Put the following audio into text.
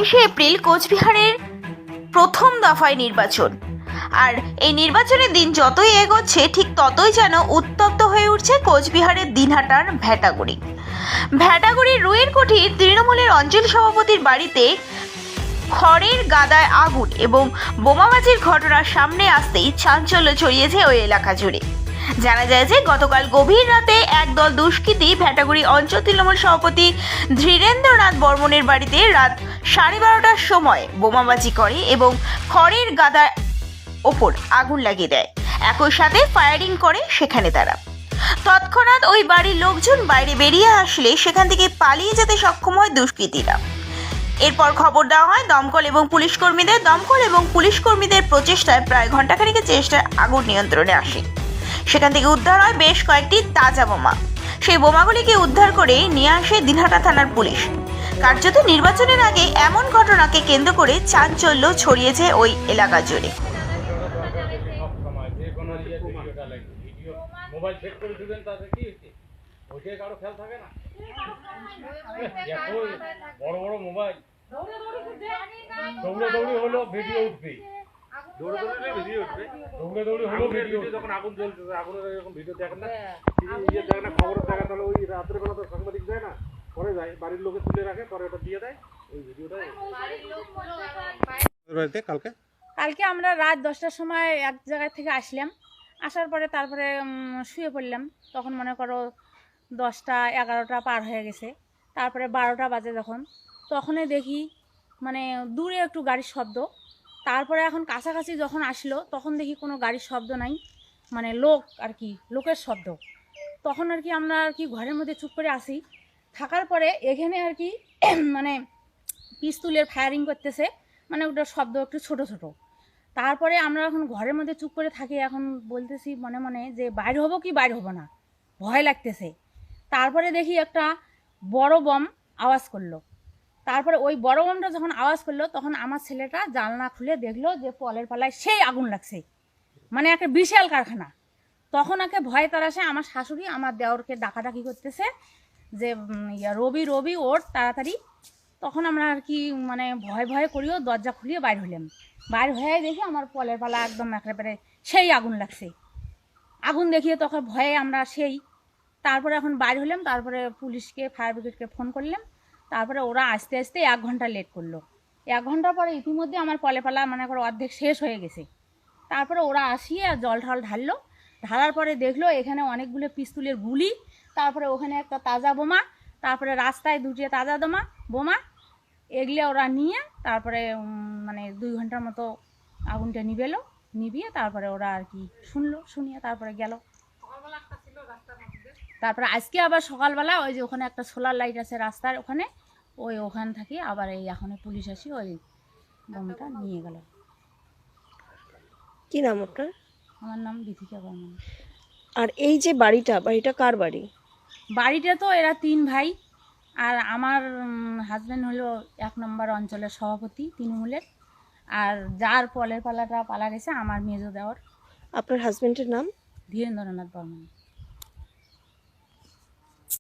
22শে April কোচবিহারের প্রথম দফায় নির্বাচন। আর এই নির্বাচনের দিন যতই এগোচ্ছে ঠিক ততই যেন উত্তপ্ত হয়ে উঠছে কোচবিহারের দিনহাটার ভ্যাটাগুড়ির রুইয়ের কুঠির তৃণমূলের অঞ্চল সভাপতির বাড়িতে খড়ের গাদায় আগুন এবং বোমাবাজির ঘটনার সামনে আসতেই চাঞ্চল্য ছড়িয়েছে ওই এলাকা জুড়ে। জানা যায় যে গতকাল গভীর রাতে একদল দুষ্কৃতী ভ্যাটাগুড়ি অঞ্চল তৃণমূল সভাপতি ধীরেন্দ্রনাথ বর্মনের বাড়িতে রাত 12:30টার সময় বোমাবাজি করে এবং খড়ের গাদার ওপর আগুন লাগিয়ে দেয়। একই সাথে ফায়ারিং করে সেখানে তারা। তৎক্ষণাৎ ওই বাড়ির লোকজন বাইরে বেরিয়ে আসলে সেখান থেকে পালিয়ে যেতে সক্ষম হয় দুষ্কৃতীরা। এরপর খবর দেওয়া হয় দমকল এবং পুলিশ কর্মীদের প্রচেষ্টায় প্রায় ঘণ্টাখানেকের চেষ্টায় আগুন নিয়ন্ত্রণে আসে। সেখান থেকে উদ্ধার হয় বেশ কয়েকটি তাজা বোমা। সেই বোমাগুলিকে উদ্ধার করে নিয়ে আসে দিনহাটা থানার পুলিশ। কার্যত নির্বাচনের আগে এমন ঘটনাকে কেন্দ্র করে চাঞ্চল্য ছড়িয়েছে ওই এলাকা জুড়ে। মোবাইল চেক করে দিবেন, তাতে কি ওইটাই কারো খেয়াল থাকে না। বড় বড় মোবাইল দৌড়ে হলো ভিডিও উঠবে, দৌড়ে হলো ভিডিও। যখন আগুন জ্বলছে, আগুনের এরকম ভিডিও দেখেন না, দেখেন না, খবর দেখেন, তাহলে ওই রাত্রে বেলা তো সাংবাদিক যায় না, পরে যায় বাড়ির লোকে তুলে রাখে, পরে ওটা দিয়ে দেয় ওই ভিডিওটা। কালকে আমরা রাত 10টার সময় এক জায়গা থেকে আসলাম। আসার পরে তারপরে শুয়ে পড়লাম। তখন মনে করো 10টা 11টা পার হয়ে গেছে। তারপরে 12টা বাজে তখনই দেখি মানে দূরে একটু গাড়ির শব্দ। তারপরে এখন কাছাকাছি যখন আসলো তখন দেখি কোনো গাড়ির শব্দ নাই, মানে লোকের শব্দ। তখন আমরা ঘরের মধ্যে চুপ করে আসি। থাকার পরে এখানে মানে পিস্তলের ফায়ারিং করতেছে, মানে ওটার শব্দ একটু ছোট ছোট। তারপরে আমরা এখন ঘরের মধ্যে চুপ করে থাকি। এখন বলতেছি মনে মনে যে বাইরে হবো কি বাইরে হবো না, ভয় লাগতেছে। তারপরে দেখি একটা বড় বম আওয়াজ করলো। তারপরে ওই বড় বমটা যখন আওয়াজ করলো তখন আমার ছেলেটা জানলা খুলে দেখলো যে পলের পালায় সেই আগুন লাগছে, মানে একটা বিশাল কারখানা। তখন ভয় তারাসে আমার শাশুড়ি আমার দেওরকে ডাকাডাকি করতেছে যে রবি ওর তাড়াতাড়ি। তখন আমরা মানে ভয় করিও দরজা খুলিয়ে বাইর হলাম। বাইর হয়ে দেখি আমার পলের পালা একদম একেবারে সেই আগুন লাগছে। আগুন দেখিয়ে তখন ভয়ে আমরা তারপরে এখন বাইর হলাম। তারপরে পুলিশকে, ফায়ার ব্রিগেডকে ফোন করলাম। তারপরে ওরা আসতে 1 ঘন্টা লেট করলো। 1 ঘন্টা পরে ইতিমধ্যে আমার পলের পালা মনে করো অর্ধেক শেষ হয়ে গেছে। তারপরে ওরা আসিয়ে জল ঢাললো। ঢালার পরে দেখলো এখানে অনেকগুলো পিস্তলের গুলি, তারপরে ওখানে একটা তাজা বোমা, তারপরে রাস্তায় 2টি তাজা বোমা। এগুলো ওরা নিয়ে তারপরে মানে 2 ঘন্টার মতো আগুনটা নিভিয়ে তারপরে ওরা শুনিয়ে তারপরে গেল। তারপরে আজকে আবার সকালবেলা ওই যে ওখানে একটা সোলার লাইট আছে রাস্তার ওখানে, ওখান থেকে আবার এখন পুলিশ আসি ওই বোমটা নিয়ে গেল। কি নাম আপনার? আমার নাম দীপিকা বর্মন। আর এই যে বাড়িটা কার বাড়ি? বাড়িটা তো এরা 3 ভাই। আর আমার হাজব্যান্ড হলো 1 নম্বর অঞ্চলের সভাপতি তৃণমূলের। আর যার পলের পালাটা পালা গেছে আমার মেজো দেওর। আপনার হাজবেন্ডের নাম? ধীরেন্দ্রনাথ বর্মন।